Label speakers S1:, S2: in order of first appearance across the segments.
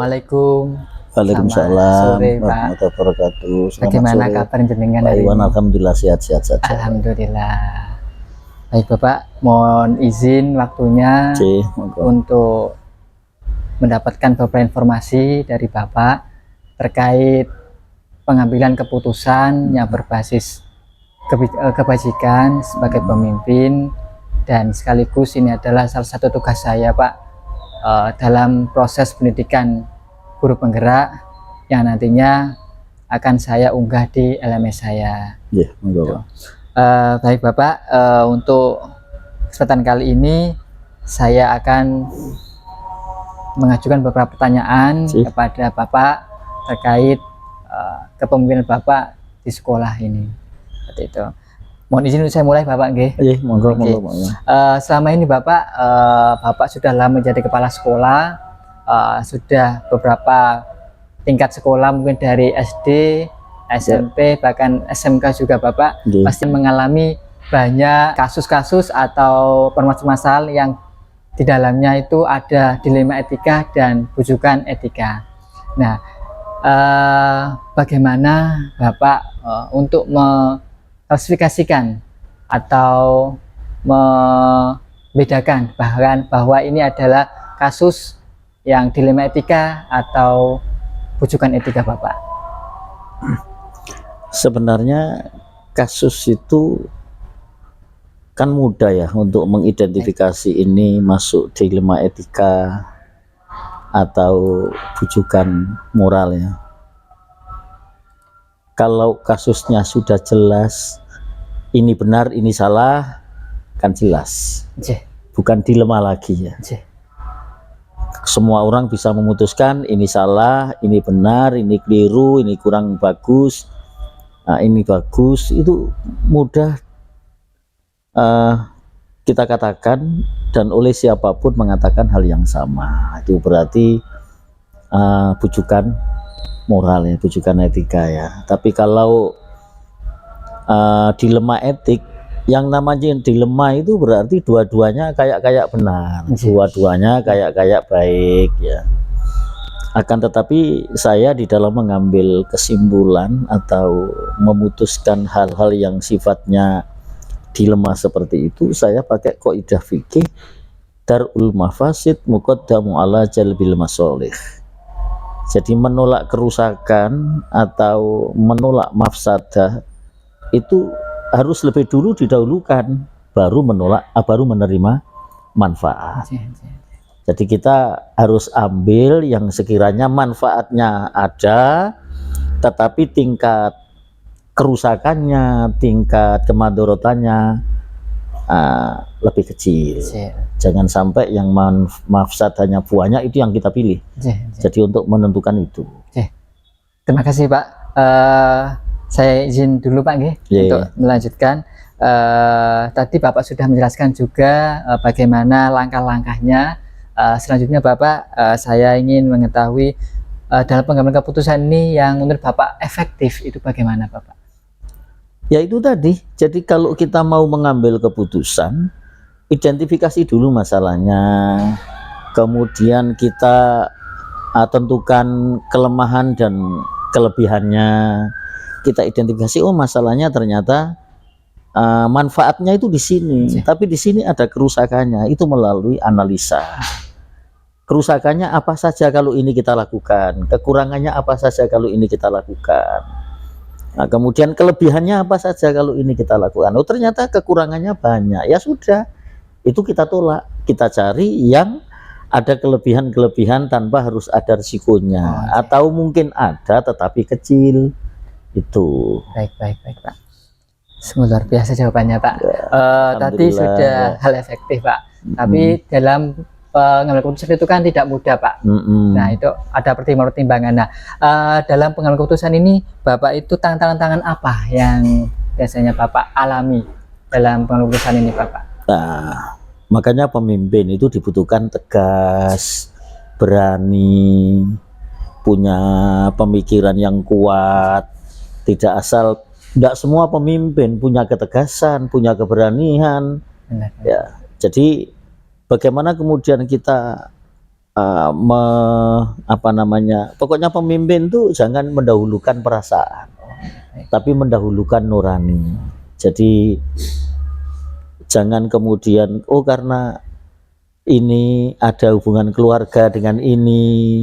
S1: Assalamualaikum.
S2: Waalaikumsalam
S1: Selamat sore, Pak.
S2: warahmatullahi wabarakatuh. Selamat
S1: Bagaimana
S2: sore.
S1: kabar jenengan
S2: Pak
S1: hari
S2: Iwan,
S1: ini?
S2: alhamdulillah sehat-sehat saja.
S1: Alhamdulillah. Baik Bapak, mohon izin waktunya
S2: Monggo.
S1: untuk mendapatkan beberapa informasi dari Bapak terkait pengambilan keputusan yang berbasis kebajikan sebagai pemimpin, dan sekaligus ini adalah salah satu tugas saya, Pak, dalam proses pendidikan guru penggerak yang nantinya akan saya unggah di LMS saya.
S2: Ya, monggo.
S1: Baik Bapak, untuk kesempatan kali ini saya akan mengajukan beberapa pertanyaan kepada Bapak terkait kepemimpinan Bapak di sekolah ini. Seperti itu. Mohon izin saya mulai Bapak, nggih.
S2: Iya, monggo,
S1: Oke.
S2: monggo.
S1: Selama ini Bapak, Bapak sudah lama menjadi kepala sekolah, sudah beberapa tingkat sekolah, mungkin dari SD, SMP, bahkan SMK juga Bapak pasti mengalami banyak kasus-kasus atau permasalahan yang di dalamnya itu ada dilema etika dan bujukan etika. Nah, bagaimana Bapak untuk klasifikasikan atau membedakan bahwa ini adalah kasus yang dilema etika atau bujukan etika Bapak?
S2: Sebenarnya kasus itu kan mudah ya untuk mengidentifikasi ini masuk dilema etika atau bujukan moral ya. Kalau kasusnya sudah jelas, ini benar, ini salah, kan jelas. Bukan dilema lagi ya. Semua orang bisa memutuskan ini salah, ini benar, ini keliru, ini kurang bagus, ini bagus. Itu mudah kita katakan, dan oleh siapapun mengatakan hal yang sama. Itu berarti bujukan moral ya, bujukan etika ya. Tapi kalau dilema etik, yang namanya dilema itu berarti dua-duanya kayak benar, dua-duanya kayak baik ya. Akan tetapi saya di dalam mengambil kesimpulan atau memutuskan hal-hal yang sifatnya dilema seperti itu, saya pakai kaidah fikih darul mafasid muqaddamu ala jalbil masolih. Jadi menolak kerusakan atau menolak mafsadah itu harus lebih dulu didahulukan, baru menerima manfaat. Jadi kita harus ambil yang sekiranya manfaatnya ada, tetapi tingkat kerusakannya, tingkat kemadorotannya lebih kecil. Jangan sampai yang mafsadahnya banyak itu yang kita pilih. Jadi untuk menentukan itu.
S1: Terima kasih Pak. Saya izin dulu Pak untuk melanjutkan. Tadi Bapak sudah menjelaskan juga bagaimana langkah-langkahnya. Selanjutnya Bapak, saya ingin mengetahui dalam pengambilan keputusan ini yang menurut Bapak efektif itu bagaimana Bapak?
S2: Ya itu tadi, jadi kalau kita mau mengambil keputusan, identifikasi dulu masalahnya, kemudian kita tentukan kelemahan dan kelebihannya, kita identifikasi, oh masalahnya ternyata manfaatnya itu di sini, tapi di sini ada kerusakannya, itu melalui analisa. Kerusakannya apa saja kalau ini kita lakukan, kekurangannya apa saja kalau ini kita lakukan. Nah, kemudian kelebihannya apa saja kalau ini kita lakukan. Oh ternyata kekurangannya banyak, ya sudah, itu kita tolak, kita cari yang ada kelebihan-kelebihan tanpa harus ada risikonya, atau mungkin ada tetapi kecil. Itu.
S1: Baik Pak. Luar biasa jawabannya Pak. Tadi sudah hal efektif Pak, tapi dalam pengambilan keputusan itu kan tidak mudah Pak. Nah itu ada pertimbangan. Nah dalam pengambilan keputusan ini Bapak itu tantangan apa yang biasanya Bapak alami dalam pengambilan keputusan ini Bapak?
S2: Nah, makanya pemimpin itu dibutuhkan tegas, berani, punya pemikiran yang kuat. Tidak asal, tidak semua pemimpin punya ketegasan, punya keberanian. Ya, jadi bagaimana kemudian kita apa namanya, pokoknya pemimpin tuh jangan mendahulukan perasaan, tapi mendahulukan nurani. Jadi jangan kemudian karena ini ada hubungan keluarga dengan ini,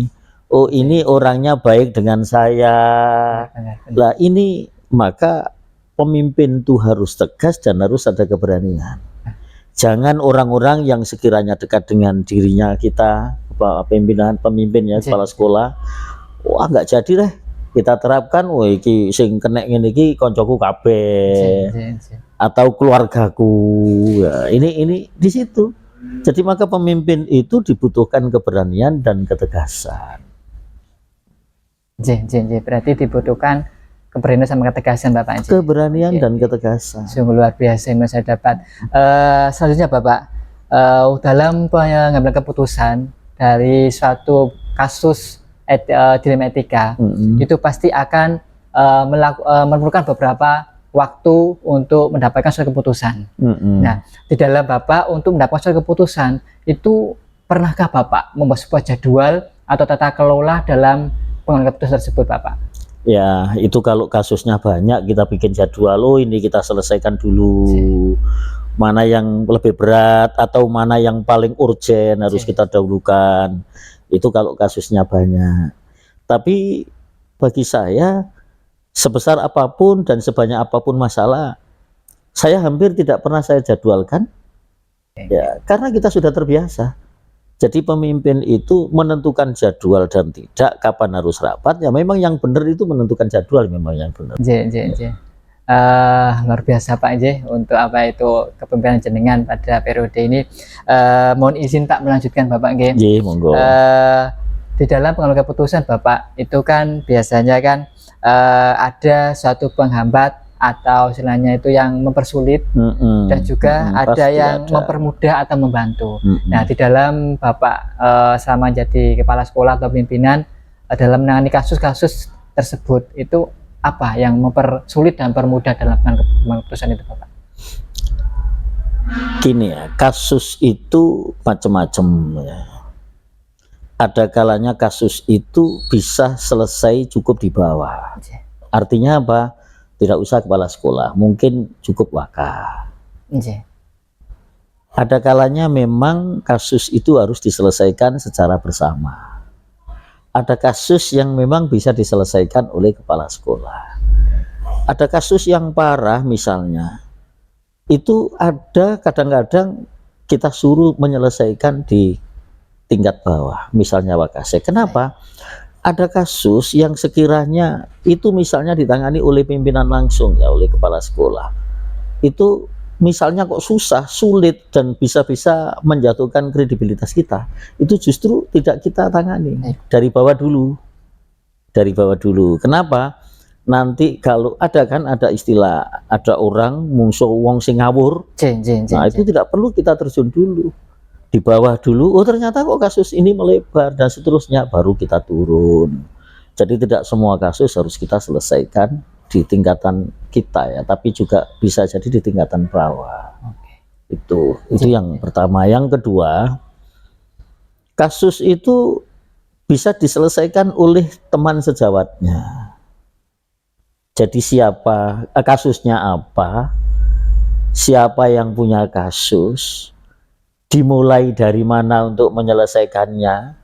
S2: ini orangnya baik dengan saya. Lah ini, maka pemimpin tuh harus tegas dan harus ada keberanian. Jangan orang-orang yang sekiranya dekat dengan dirinya kita, pemimpin ya, kepala sekolah, wah nggak jadi deh kita terapkan, iki sing kena ngene iki koncoku kabeh atau keluargaku. Ya, ini di situ. Jadi maka pemimpin itu dibutuhkan keberanian dan ketegasan.
S1: Berarti dibutuhkan keberanian sama ketegasan Bapak.
S2: Keberanian dan ketegasan.
S1: Sungguh luar biasa yang saya dapat. Selanjutnya Bapak, dalam pengambilan keputusan dari suatu kasus dilema etika, itu pasti akan memerlukan beberapa waktu untuk mendapatkan suatu keputusan. Nah, di dalam Bapak untuk mendapatkan suatu keputusan itu, pernahkah Bapak membuat sebuah jadwal atau tata kelola dalam pengambilan keputusan tersebut Bapak?
S2: Ya, itu kalau kasusnya banyak kita bikin jadwal, ini kita selesaikan dulu. Mana yang lebih berat atau mana yang paling urgen harus kita dahulukan. Itu kalau kasusnya banyak. Tapi bagi saya, sebesar apapun dan sebanyak apapun masalah, saya hampir tidak pernah saya jadwalkan. Ya, karena kita sudah terbiasa. Jadi pemimpin itu menentukan jadwal dan tidak kapan harus rapat. Ya memang yang benar itu menentukan jadwal, memang yang benar.
S1: Luar biasa Pak untuk apa itu kepemimpinan jenengan pada periode ini. Mohon izin Pak melanjutkan Bapak
S2: monggo.
S1: Di dalam pengambilan keputusan Bapak itu kan biasanya kan ada suatu penghambat atau istilahnya itu yang mempersulit, dan juga ada yang mempermudah atau membantu. Nah, di dalam Bapak selama jadi kepala sekolah atau pimpinan dalam menangani kasus-kasus tersebut, itu apa yang mempersulit dan mempermudah dalam pengambilan keputusan itu Bapak?
S2: Gini ya, kasus itu macam-macam ya. Ada kalanya kasus itu bisa selesai cukup di bawah. Artinya apa? Tidak usah kepala sekolah, mungkin cukup waka. Ada kalanya memang kasus itu harus diselesaikan secara bersama. Ada kasus yang memang bisa diselesaikan oleh kepala sekolah. Ada kasus yang parah misalnya, itu ada kadang-kadang kita suruh menyelesaikan di tingkat bawah, misalnya wakase. Kenapa? Ada kasus yang sekiranya itu misalnya ditangani oleh pimpinan langsung ya, oleh kepala sekolah. Itu misalnya kok susah, sulit, dan bisa-bisa menjatuhkan kredibilitas kita. Itu justru tidak kita tangani. Dari bawah dulu. Dari bawah dulu. Kenapa? Nanti kalau ada istilah, ada orang mungsuh wong sing ngawur. Nah, itu tidak perlu kita terjun dulu. Di bawah dulu, ternyata kok kasus ini melebar dan seterusnya, baru kita turun. Jadi tidak semua kasus harus kita selesaikan di tingkatan kita ya, tapi juga bisa jadi di tingkatan bawah. Itu yang pertama. Yang kedua, kasus itu bisa diselesaikan oleh teman sejawatnya. Jadi siapa kasusnya apa, siapa yang punya kasus, dimulai dari mana untuk menyelesaikannya,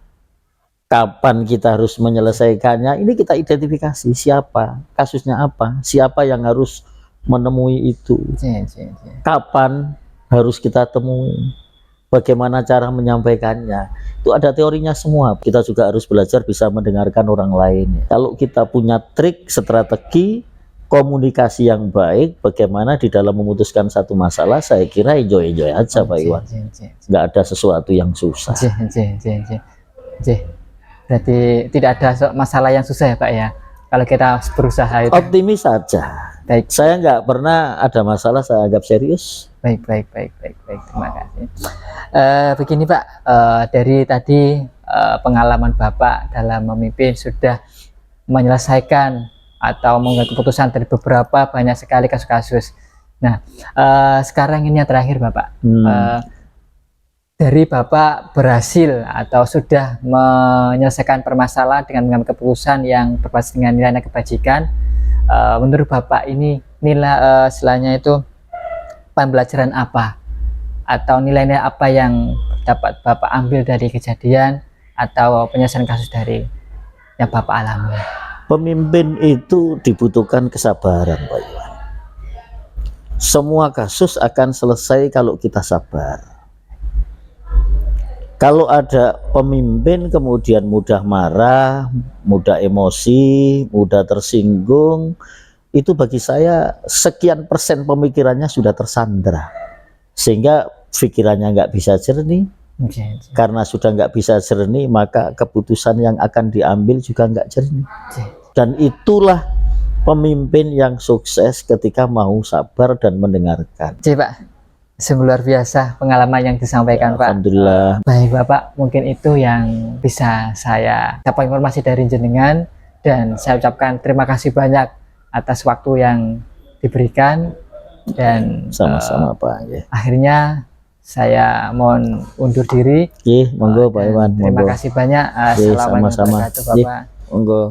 S2: kapan kita harus menyelesaikannya, ini kita identifikasi siapa, kasusnya apa, siapa yang harus menemui itu, kapan harus kita temui, bagaimana cara menyampaikannya. Itu ada teorinya semua. Kita juga harus belajar bisa mendengarkan orang lain. Kalau kita punya trik, strategi, komunikasi yang baik, bagaimana di dalam memutuskan satu masalah, saya kira enjoy aja Pak Iwan. Nggak ada sesuatu yang susah.
S1: Berarti tidak ada masalah yang susah ya Pak ya, kalau kita berusaha itu.
S2: Optimis saja.
S1: Baik.
S2: Saya nggak pernah ada masalah saya anggap serius.
S1: Baik. Terima kasih. Begini Pak, dari tadi pengalaman Bapak dalam memimpin sudah menyelesaikan atau mengambil keputusan dari beberapa banyak sekali kasus-kasus. Nah, sekarang ini yang terakhir Bapak, dari Bapak berhasil atau sudah menyelesaikan permasalahan dengan mengambil keputusan yang berbasis dengan nilai kebajikan, menurut Bapak ini nilai istilahnya itu pembelajaran apa atau nilai-nilai apa yang dapat Bapak ambil dari kejadian atau penyelesaian kasus dari yang Bapak alami?
S2: Pemimpin itu dibutuhkan kesabaran, Pak Iwan. Semua kasus akan selesai kalau kita sabar. Kalau ada pemimpin kemudian mudah marah, mudah emosi, mudah tersinggung, itu bagi saya sekian persen pemikirannya sudah tersandra, sehingga pikirannya nggak bisa jernih. Karena sudah nggak bisa jernih, maka keputusan yang akan diambil juga nggak jernih. Dan itulah pemimpin yang sukses ketika mau sabar dan mendengarkan.
S1: Pak, luar biasa pengalaman yang disampaikan, Pak.
S2: Alhamdulillah.
S1: Baik Bapak, mungkin itu yang bisa saya dapat informasi dari jenengan, dan saya ucapkan terima kasih banyak atas waktu yang diberikan, dan
S2: Sama-sama Pak.
S1: akhirnya saya mohon undur diri.
S2: Monggo Pak Iwan.
S1: Terima kasih banyak. Assalamualaikum warahmatullahi wabarakatuh, Bapak.
S2: Monggo.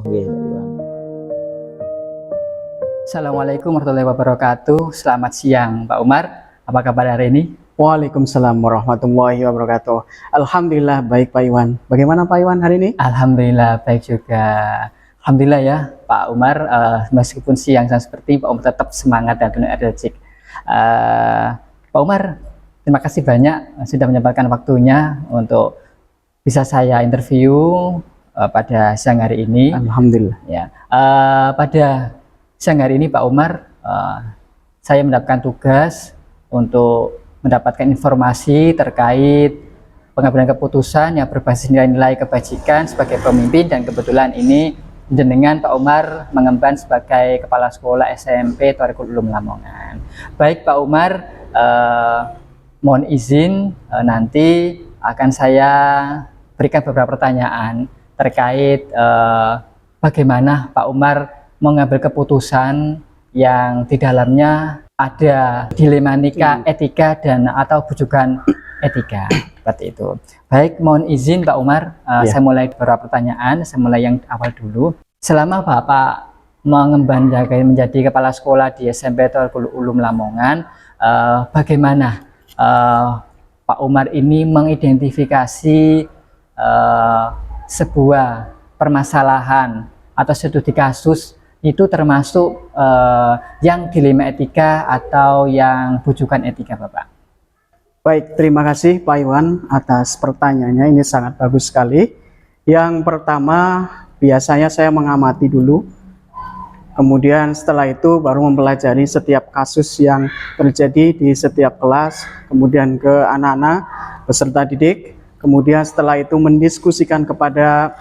S1: Assalamualaikum warahmatullahi wabarakatuh. Selamat siang Pak Umar. Apa kabar hari ini?
S3: Waalaikumsalam warahmatullahi wabarakatuh. Alhamdulillah baik Pak Iwan. Bagaimana Pak Iwan hari ini?
S1: Alhamdulillah baik juga. Alhamdulillah ya Pak Umar, meskipun siang seperti Pak Umar tetap semangat dan penuh energik. Pak Umar, terima kasih banyak sudah menyempatkan waktunya untuk bisa saya interview pada siang hari ini.
S3: Alhamdulillah.
S1: Ya, pada siang hari ini Pak Umar, saya mendapatkan tugas untuk mendapatkan informasi terkait pengambilan keputusan yang berbasis nilai-nilai kebajikan sebagai pemimpin, dan kebetulan ini jenengan Pak Umar mengemban sebagai Kepala Sekolah SMP Tharikul Ulum Lamongan. Baik Pak Umar, mohon izin nanti akan saya berikan beberapa pertanyaan terkait bagaimana Pak Umar mengambil keputusan yang di dalamnya ada dilematika etika dan atau bujukan etika, seperti itu. Baik, mohon izin Pak Umar, saya mulai beberapa pertanyaan. Saya mulai yang awal dulu. Selama Bapak mengemban menjadi kepala sekolah di SMP Tharikul Ulum Lamongan, bagaimana Pak Umar ini mengidentifikasi sebuah permasalahan atau studi kasus itu termasuk yang dilema etika atau yang bujukan etika, Bapak?
S3: Baik, terima kasih Pak Iwan atas pertanyaannya, ini sangat bagus sekali. Yang pertama, biasanya saya mengamati dulu, kemudian setelah itu baru mempelajari setiap kasus yang terjadi di setiap kelas, kemudian ke anak-anak peserta didik. Kemudian setelah itu mendiskusikan kepada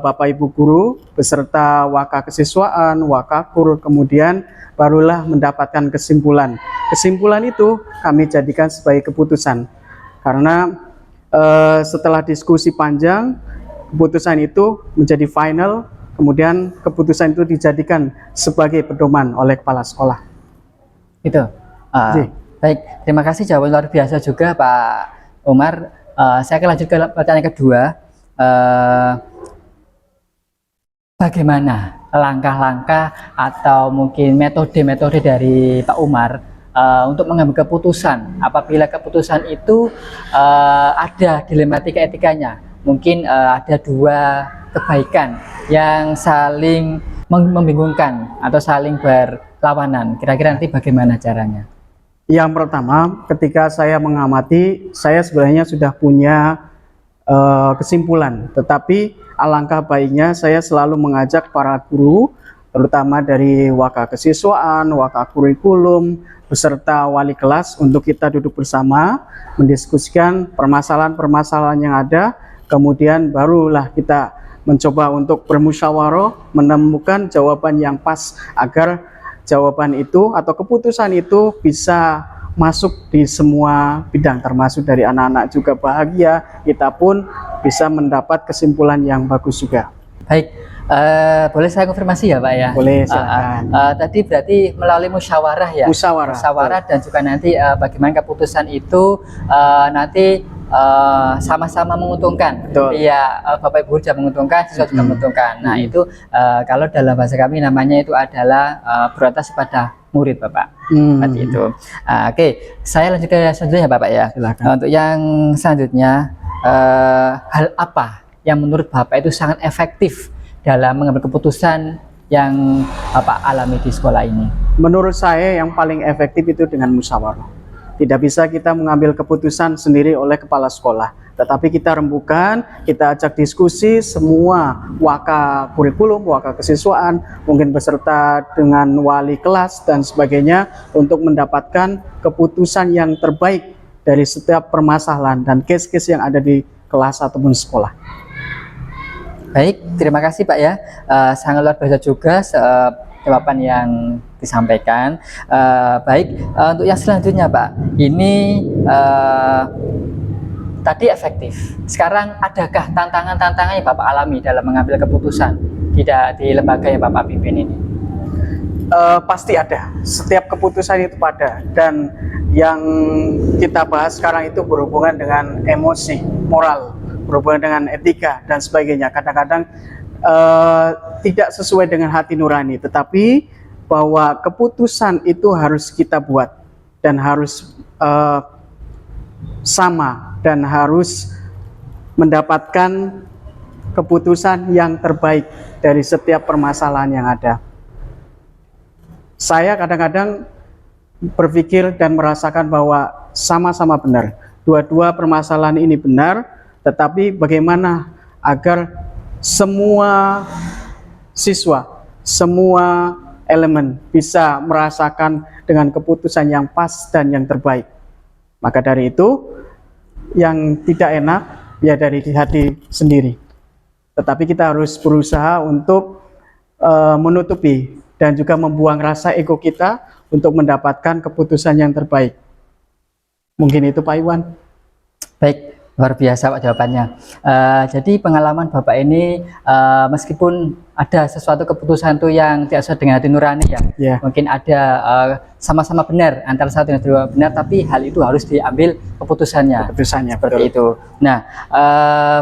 S3: Bapak Ibu Guru beserta waka kesiswaan, wakakur, kemudian barulah mendapatkan kesimpulan. Kesimpulan itu kami jadikan sebagai keputusan. Karena setelah diskusi panjang, keputusan itu menjadi final, kemudian keputusan itu dijadikan sebagai pedoman oleh kepala sekolah.
S1: Itu. Baik, terima kasih, jawaban luar biasa juga Pak Umar. Saya akan lanjut ke pertanyaan kedua. Bagaimana langkah-langkah atau mungkin metode-metode dari Pak Umar untuk mengambil keputusan apabila keputusan itu ada dilematika etikanya? Mungkin ada dua kebaikan yang saling membingungkan atau saling berlawanan. Kira-kira nanti bagaimana caranya?
S3: Yang pertama, ketika saya mengamati, saya sebenarnya sudah punya kesimpulan, tetapi alangkah baiknya saya selalu mengajak para guru, terutama dari waka kesiswaan, waka kurikulum, beserta wali kelas untuk kita duduk bersama, mendiskusikan permasalahan-permasalahan yang ada, kemudian barulah kita mencoba untuk bermusyawarah, menemukan jawaban yang pas agar jawaban itu atau keputusan itu bisa masuk di semua bidang, termasuk dari anak-anak juga bahagia, kita pun bisa mendapat kesimpulan yang bagus juga.
S1: Baik, boleh saya konfirmasi ya Pak ya?
S3: Boleh, silakan.
S1: Tadi berarti melalui musyawarah ya?
S3: Musyawarah
S1: Dan juga nanti bagaimana keputusan itu nanti sama-sama menguntungkan.
S3: Betul.
S1: Iya, Bapak Ibu sudah menguntungkan, siswa juga menguntungkan. Nah, itu kalau dalam bahasa kami namanya itu adalah berorientasi pada murid, Bapak. Seperti itu. Oke, saya lanjut ke selanjutnya, Bapak ya.
S3: Silakan.
S1: Untuk yang selanjutnya, hal apa yang menurut Bapak itu sangat efektif dalam mengambil keputusan yang Bapak alami di sekolah ini?
S3: Menurut saya yang paling efektif itu dengan musyawarah. Tidak bisa kita mengambil keputusan sendiri oleh kepala sekolah, tetapi kita rembukan, kita ajak diskusi semua waka kurikulum, waka kesiswaan, mungkin beserta dengan wali kelas dan sebagainya untuk mendapatkan keputusan yang terbaik dari setiap permasalahan dan case-case yang ada di kelas ataupun sekolah.
S1: Baik, terima kasih Pak ya. Sangat luar biasa juga jawaban yang disampaikan. Baik, untuk yang selanjutnya Pak, ini tadi efektif. Sekarang adakah tantangan-tantangan yang Bapak alami dalam mengambil keputusan di lembaga yang Bapak pimpin ini?
S3: Pasti ada. Setiap keputusan itu ada. Dan yang kita bahas sekarang itu berhubungan dengan emosi, moral, berhubungan dengan etika dan sebagainya. Kadang-kadang tidak sesuai dengan hati nurani, tetapi bahwa keputusan itu harus kita buat dan harus sama dan harus mendapatkan keputusan yang terbaik dari setiap permasalahan yang ada. Saya kadang-kadang berpikir dan merasakan bahwa sama-sama benar. Dua-dua permasalahan ini benar, tetapi bagaimana agar semua siswa, semua elemen bisa merasakan dengan keputusan yang pas dan yang terbaik. Maka dari itu, yang tidak enak ya dari hati sendiri. Tetapi kita harus berusaha untuk menutupi dan juga membuang rasa ego kita untuk mendapatkan keputusan yang terbaik. Mungkin itu Pak Iwan.
S1: Baik, luar biasa Pak jawabannya. Jadi pengalaman Bapak ini meskipun ada sesuatu keputusan itu yang tidak sesuai dengan hati nurani ya,
S3: Yeah.
S1: mungkin ada sama-sama benar antara satu dan dua benar, tapi hal itu harus diambil keputusannya.
S3: Keputusannya
S1: Seperti
S3: betul.
S1: itu. Nah,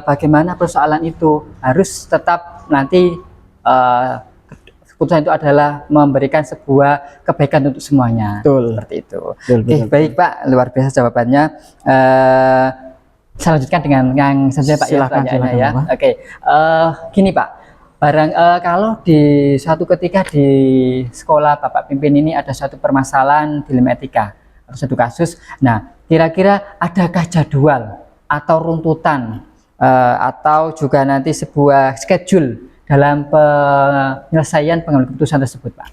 S1: bagaimana persoalan itu harus tetap nanti keputusan itu adalah memberikan sebuah kebaikan untuk semuanya.
S3: Betul.
S1: Seperti itu.
S3: Betul,
S1: Oke,
S3: betul.
S1: baik Pak, luar biasa jawabannya. Saya lanjutkan dengan yang selanjutnya Pak ya,
S3: Silakan,
S1: pertanyaannya
S3: silakan,
S1: ya.
S3: Pak.
S1: Oke, gini Pak, kalau di suatu ketika di sekolah Bapak pimpin ini ada suatu permasalahan dilema etika atau suatu kasus, nah kira-kira adakah jadwal atau runtutan atau juga nanti sebuah schedule dalam penyelesaian pengambilan keputusan tersebut Pak?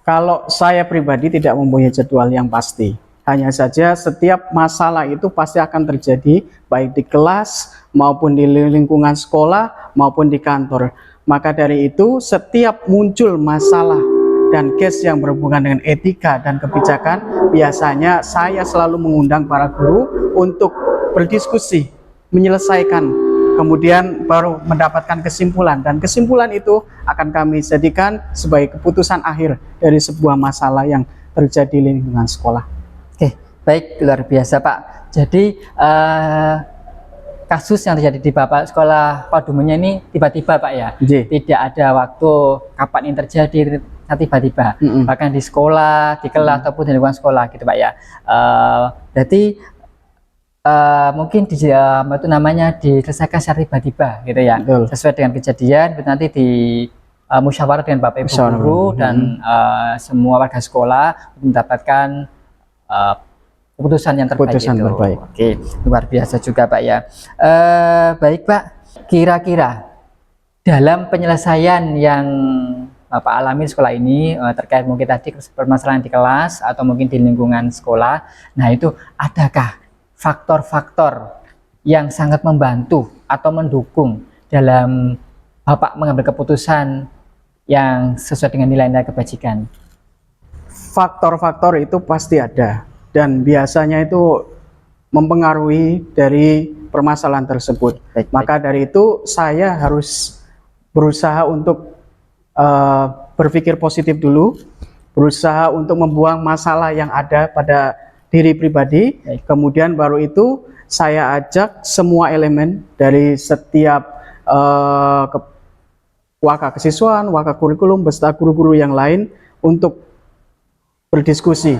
S3: Kalau saya pribadi tidak mempunyai jadwal yang pasti. Hanya saja setiap masalah itu pasti akan terjadi baik di kelas maupun di lingkungan sekolah maupun di kantor. Maka dari itu setiap muncul masalah dan case yang berhubungan dengan etika dan kebijakan, biasanya saya selalu mengundang para guru untuk berdiskusi, menyelesaikan, kemudian baru mendapatkan kesimpulan, dan kesimpulan itu akan kami jadikan sebagai keputusan akhir dari sebuah masalah yang terjadi di lingkungan sekolah.
S1: Oke, baik, luar biasa Pak. Jadi kasus yang terjadi di Bapak sekolah Padumunya ini tiba-tiba Pak ya, tidak ada waktu kapan ini terjadi, tiba-tiba. Bahkan di sekolah, di kelas ataupun di lingkungan sekolah gitu Pak ya. Berarti mungkin itu namanya diselesaikan secara tiba-tiba gitu ya.
S3: Betul.
S1: Sesuai dengan kejadian, nanti di musyawarah dengan Bapak Ibu guru dan semua warga sekolah untuk mendapatkan keputusan yang terbaik.
S3: terbaik.
S1: Oke, luar biasa juga Pak ya. Baik Pak, kira-kira dalam penyelesaian yang Bapak alami di sekolah ini terkait mungkin tadi permasalahan di kelas atau mungkin di lingkungan sekolah, nah itu adakah faktor-faktor yang sangat membantu atau mendukung dalam Bapak mengambil keputusan yang sesuai dengan nilai-nilai kebajikan?
S3: Faktor-faktor itu pasti ada dan biasanya itu mempengaruhi dari permasalahan tersebut. Maka dari itu saya harus berusaha untuk berpikir positif dulu, berusaha untuk membuang masalah yang ada pada diri pribadi, kemudian baru itu saya ajak semua elemen dari setiap waka kesiswaan, waka kurikulum, beserta guru-guru yang lain untuk berdiskusi,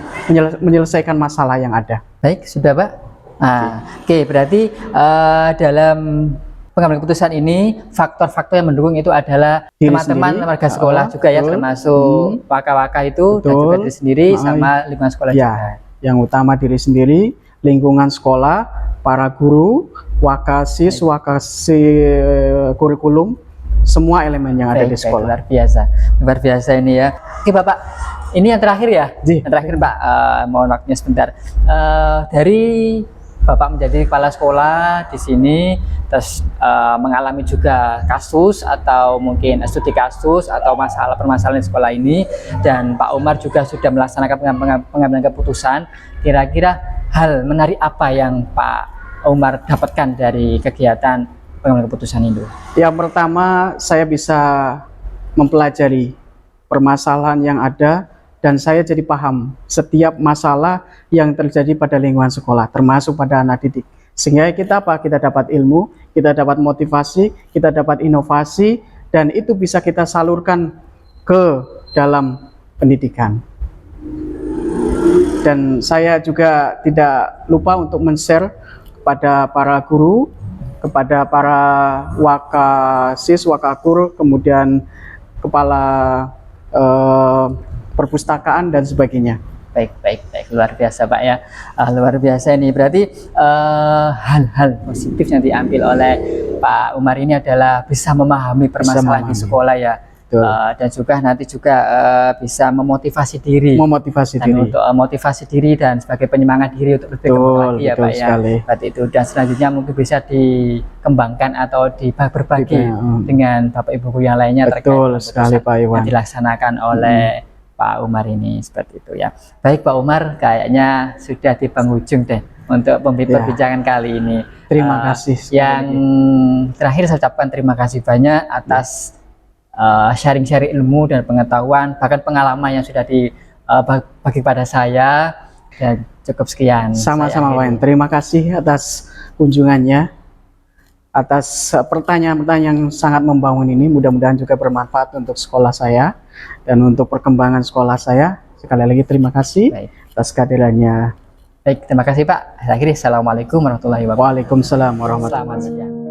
S3: menyelesaikan masalah yang ada.
S1: Baik, sudah Pak. Nah, oke, berarti dalam pengambilan keputusan ini faktor-faktor yang mendukung itu adalah
S3: Diri
S1: teman-teman
S3: sendiri.
S1: warga sekolah juga ya,
S3: Betul.
S1: termasuk waka-waka itu dan
S3: Betul.
S1: juga diri sendiri sama lingkungan sekolah
S3: Ya,
S1: juga.
S3: yang utama diri sendiri, lingkungan sekolah, para guru, wakasis, kurikulum, semua elemen yang ada di
S1: Baik,
S3: sekolah.
S1: luar biasa ini ya. Oke Bapak, ini yang terakhir ya,
S3: Ji.
S1: yang terakhir Pak, mohon waktunya sebentar. Dari Bapak menjadi kepala sekolah di sini, terus mengalami juga kasus atau mungkin studi kasus atau permasalahan di sekolah ini, dan Pak Umar juga sudah melaksanakan pengambilan keputusan. Kira-kira hal menarik apa yang Pak Umar dapatkan dari kegiatan pengambilan keputusan itu?
S3: Yang pertama, saya bisa mempelajari permasalahan yang ada dan saya jadi paham setiap masalah yang terjadi pada lingkungan sekolah, termasuk pada anak didik. Sehingga kita dapat ilmu, kita dapat motivasi, kita dapat inovasi, dan itu bisa kita salurkan ke dalam pendidikan. Dan saya juga tidak lupa untuk men-share kepada para guru, kepada para wakasis, wakakur, kemudian kepala perpustakaan dan sebagainya.
S1: Baik, luar biasa Pak ya. Luar biasa ini, berarti hal-hal positif yang diambil oleh Pak Umar ini adalah bisa memahami permasalahan di sekolah ya. Dan juga nanti juga bisa memotivasi diri, untuk motivasi diri dan sebagai penyemangat diri untuk lebih kembali lagi ya Pak ya. Berarti itu, dan selanjutnya mungkin bisa dikembangkan atau berbagi dengan Bapak Ibu guru yang lainnya terkait
S3: sekali Pak Iwan
S1: yang dilaksanakan oleh Pak Umar ini, seperti itu ya. Baik Pak Umar, kayaknya sudah di penghujung deh untuk perbincangan kali ini.
S3: Terima kasih.
S1: Yang terakhir saya ucapkan terima kasih banyak atas sharing-sharing ilmu dan pengetahuan, bahkan pengalaman yang sudah dibagi pada saya, dan cukup sekian.
S3: Sama-sama Wan, terima kasih atas kunjungannya, atas pertanyaan-pertanyaan yang sangat membangun ini. Mudah-mudahan juga bermanfaat untuk sekolah saya dan untuk perkembangan sekolah saya. Sekali lagi terima kasih atas kehadirannya.
S1: Baik, terima kasih Pak. Akhirnya, assalamualaikum warahmatullahi wabarakatuh.
S3: Waalaikumsalam warahmatullahi wabarakatuh.
S1: Selamat siang.